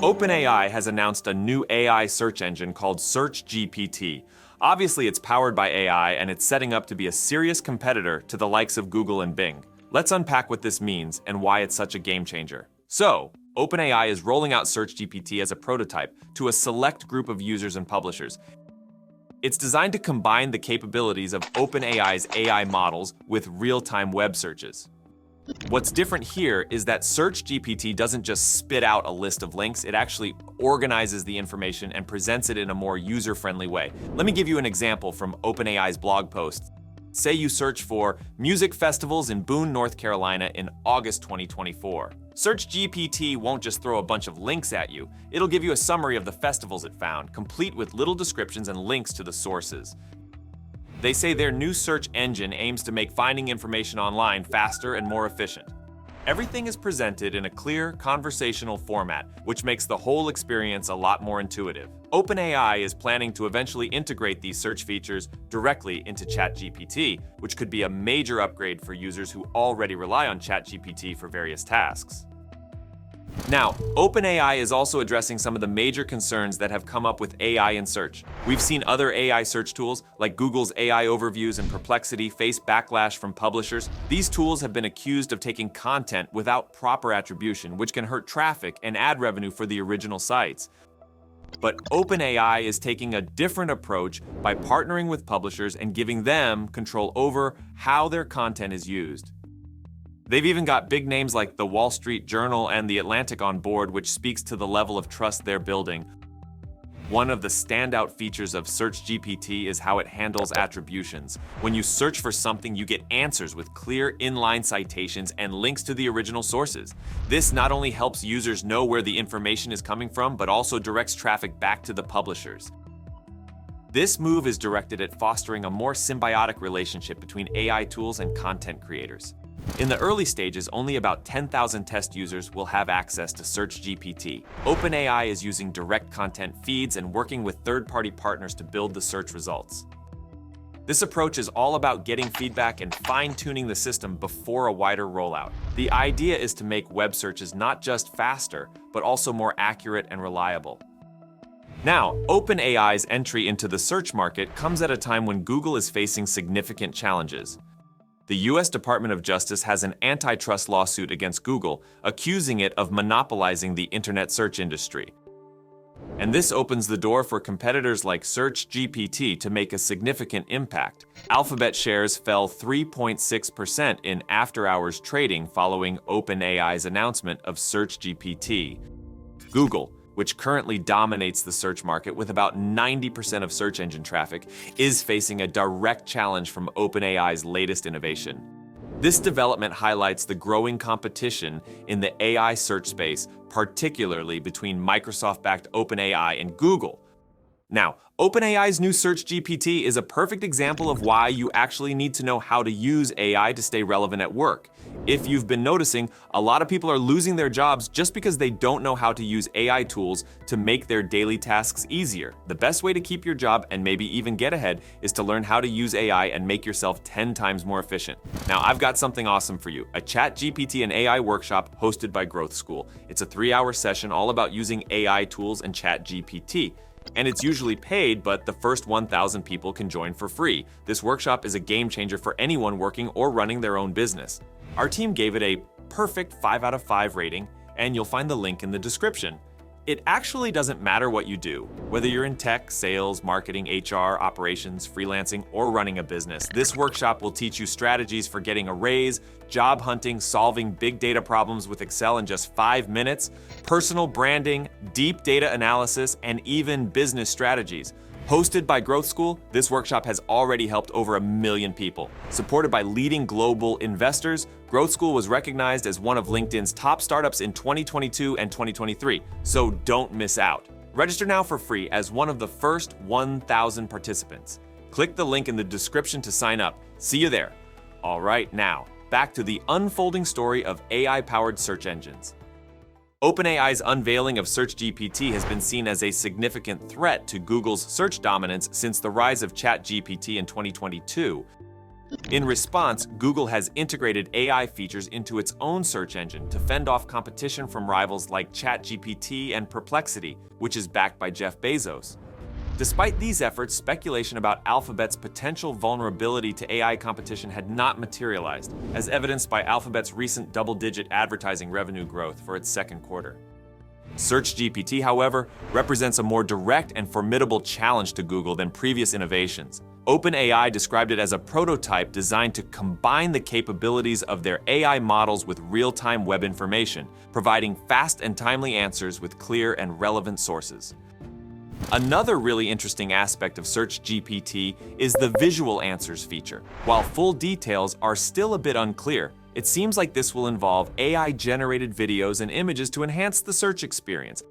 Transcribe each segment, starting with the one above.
OpenAI has announced a new AI search engine called SearchGPT. Obviously, it's powered by AI and it's setting up to be a serious competitor to the likes of Google and Bing. Let's unpack what this means and why it's such a game changer. So, OpenAI is rolling out SearchGPT as a prototype to a select group of users and publishers. It's designed to combine the capabilities of OpenAI's AI models with real-time web searches. What's different here is that SearchGPT doesn't just spit out a list of links, it actually organizes the information and presents it in a more user-friendly way. Let me give you an example from OpenAI's blog post. Say you search for music festivals in Boone, North Carolina in August 2024. SearchGPT won't just throw a bunch of links at you, it'll give you a summary of the festivals it found, complete with little descriptions and links to the sources. They say their new search engine aims to make finding information online faster and more efficient. Everything is presented in a clear, conversational format, which makes the whole experience a lot more intuitive. OpenAI is planning to eventually integrate these search features directly into ChatGPT, which could be a major upgrade for users who already rely on ChatGPT for various tasks. Now, OpenAI is also addressing some of the major concerns that have come up with AI in search. We've seen other AI search tools, like Google's AI Overviews and Perplexity, face backlash from publishers. These tools have been accused of taking content without proper attribution, which can hurt traffic and ad revenue for the original sites. But OpenAI is taking a different approach by partnering with publishers and giving them control over how their content is used. They've even got big names like the Wall Street Journal and The Atlantic on board, which speaks to the level of trust they're building. One of the standout features of SearchGPT is how it handles attributions. When you search for something, you get answers with clear inline citations and links to the original sources. This not only helps users know where the information is coming from, but also directs traffic back to the publishers. This move is directed at fostering a more symbiotic relationship between AI tools and content creators. In the early stages, only about 10,000 test users will have access to SearchGPT. OpenAI is using direct content feeds and working with third-party partners to build the search results. This approach is all about getting feedback and fine-tuning the system before a wider rollout. The idea is to make web searches not just faster, but also more accurate and reliable. Now, OpenAI's entry into the search market comes at a time when Google is facing significant challenges. The U.S. Department of Justice has an antitrust lawsuit against Google, accusing it of monopolizing the internet search industry. And this opens the door for competitors like SearchGPT to make a significant impact. Alphabet shares fell 3.6% in after-hours trading following OpenAI's announcement of SearchGPT. Google, which currently dominates the search market with about 90% of search engine traffic, is facing a direct challenge from OpenAI's latest innovation. This development highlights the growing competition in the AI search space, particularly between Microsoft-backed OpenAI and Google. Now, OpenAI's new SearchGPT is a perfect example of why you actually need to know how to use AI to stay relevant at work. If you've been noticing, a lot of people are losing their jobs just because they don't know how to use AI tools to make their daily tasks easier. The best way to keep your job and maybe even get ahead is to learn how to use AI and make yourself 10 times more efficient. Now, I've got something awesome for you, a ChatGPT and AI workshop hosted by Growth School. It's a 3-hour session all about using AI tools and ChatGPT. And it's usually paid, but the first 1,000 people can join for free. This workshop is a game changer for anyone working or running their own business. Our team gave it a perfect 5 out of 5 rating, and you'll find the link in the description. It actually doesn't matter what you do, whether you're in tech, sales, marketing, HR, operations, freelancing, or running a business. This workshop will teach you strategies for getting a raise, job hunting, solving big data problems with Excel in just 5 minutes, personal branding, deep data analysis, and even business strategies. Hosted by Growth School, this workshop has already helped over 1 million people. Supported by leading global investors, Growth School was recognized as one of LinkedIn's top startups in 2022 and 2023, so don't miss out. Register now for free as one of the first 1,000 participants. Click the link in the description to sign up. See you there. All right, now, back to the unfolding story of AI-powered search engines. OpenAI's unveiling of SearchGPT has been seen as a significant threat to Google's search dominance since the rise of ChatGPT in 2022. In response, Google has integrated AI features into its own search engine to fend off competition from rivals like ChatGPT and Perplexity, which is backed by Jeff Bezos. Despite these efforts, speculation about Alphabet's potential vulnerability to AI competition had not materialized, as evidenced by Alphabet's recent double-digit advertising revenue growth for its second quarter. SearchGPT, however, represents a more direct and formidable challenge to Google than previous innovations. OpenAI described it as a prototype designed to combine the capabilities of their AI models with real-time web information, providing fast and timely answers with clear and relevant sources. Another really interesting aspect of SearchGPT is the visual answers feature. While full details are still a bit unclear, it seems like this will involve AI-generated videos and images to enhance the search experience.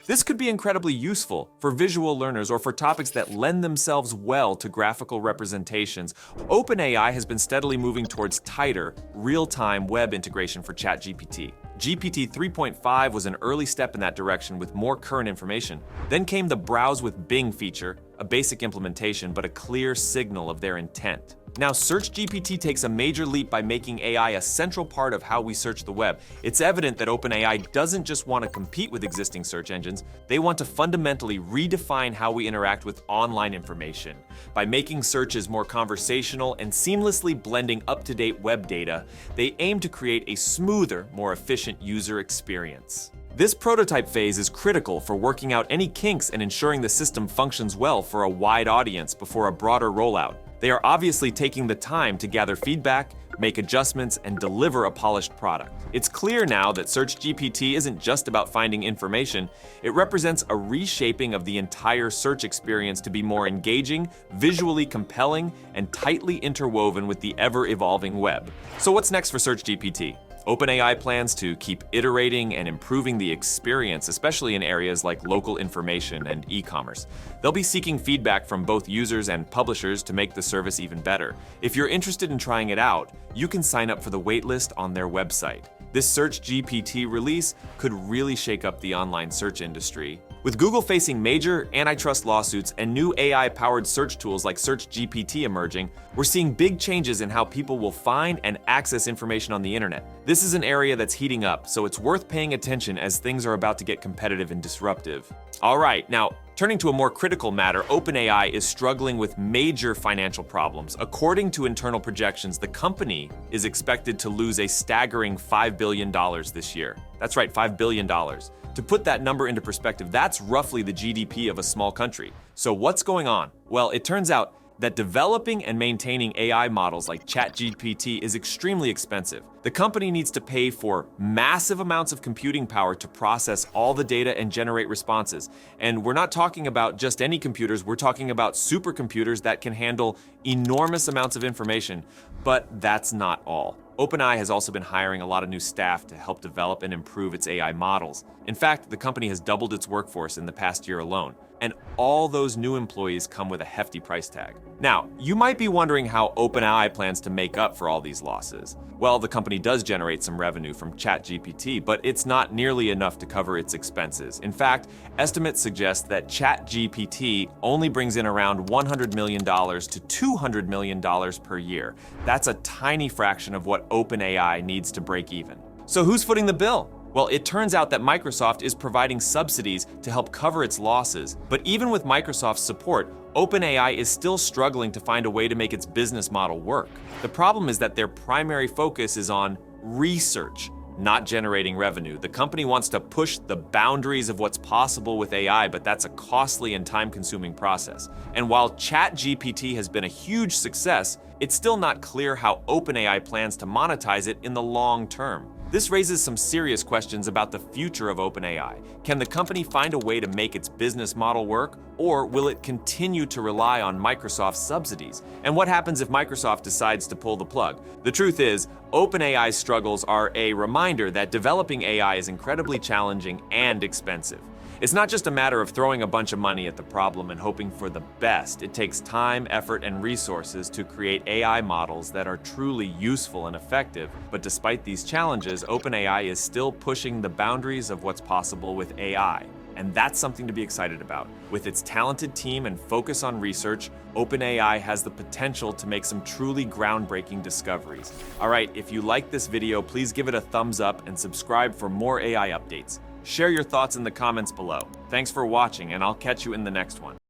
This could be incredibly useful for visual learners or for topics that lend themselves well to graphical representations. OpenAI has been steadily moving towards tighter, real-time web integration for ChatGPT. GPT 3.5 was an early step in that direction with more current information. Then came the Browse with Bing feature, a basic implementation but a clear signal of their intent. Now, SearchGPT takes a major leap by making AI a central part of how we search the web. It's evident that OpenAI doesn't just want to compete with existing search engines, they want to fundamentally redefine how we interact with online information. By making searches more conversational and seamlessly blending up-to-date web data, they aim to create a smoother, more efficient user experience. This prototype phase is critical for working out any kinks and ensuring the system functions well for a wide audience before a broader rollout. They are obviously taking the time to gather feedback, make adjustments, and deliver a polished product. It's clear now that SearchGPT isn't just about finding information, it represents a reshaping of the entire search experience to be more engaging, visually compelling, and tightly interwoven with the ever-evolving web. So what's next for SearchGPT? OpenAI plans to keep iterating and improving the experience, especially in areas like local information and e-commerce. They'll be seeking feedback from both users and publishers to make the service even better. If you're interested in trying it out, you can sign up for the waitlist on their website. This SearchGPT release could really shake up the online search industry. With Google facing major antitrust lawsuits and new AI-powered search tools like SearchGPT emerging, we're seeing big changes in how people will find and access information on the internet. This is an area that's heating up, so it's worth paying attention as things are about to get competitive and disruptive. All right, now, turning to a more critical matter, OpenAI is struggling with major financial problems. According to internal projections, the company is expected to lose a staggering $5 billion this year. That's right, $5 billion. To put that number into perspective, that's roughly the GDP of a small country. So what's going on? Well, it turns out that developing and maintaining AI models like ChatGPT is extremely expensive. The company needs to pay for massive amounts of computing power to process all the data and generate responses. And we're not talking about just any computers, we're talking about supercomputers that can handle enormous amounts of information. But that's not all. OpenAI has also been hiring a lot of new staff to help develop and improve its AI models. In fact, the company has doubled its workforce in the past year alone. And all those new employees come with a hefty price tag. Now, you might be wondering how OpenAI plans to make up for all these losses. Well, the company does generate some revenue from ChatGPT, but it's not nearly enough to cover its expenses. In fact, estimates suggest that ChatGPT only brings in around $100 million to $200 million per year. That's a tiny fraction of what OpenAI needs to break even. So who's footing the bill? Well, it turns out that Microsoft is providing subsidies to help cover its losses. But even with Microsoft's support, OpenAI is still struggling to find a way to make its business model work. The problem is that their primary focus is on research, not generating revenue. The company wants to push the boundaries of what's possible with AI, but that's a costly and time-consuming process. And while ChatGPT has been a huge success, it's still not clear how OpenAI plans to monetize it in the long term. This raises some serious questions about the future of OpenAI. Can the company find a way to make its business model work, or will it continue to rely on Microsoft's subsidies? And what happens if Microsoft decides to pull the plug? The truth is, OpenAI's struggles are a reminder that developing AI is incredibly challenging and expensive. It's not just a matter of throwing a bunch of money at the problem and hoping for the best. It takes time, effort, and resources to create AI models that are truly useful and effective. But despite these challenges, OpenAI is still pushing the boundaries of what's possible with AI. And that's something to be excited about. With its talented team and focus on research, OpenAI has the potential to make some truly groundbreaking discoveries. All right, if you like this video, please give it a thumbs up and subscribe for more AI updates. Share your thoughts in the comments below. Thanks for watching, and I'll catch you in the next one.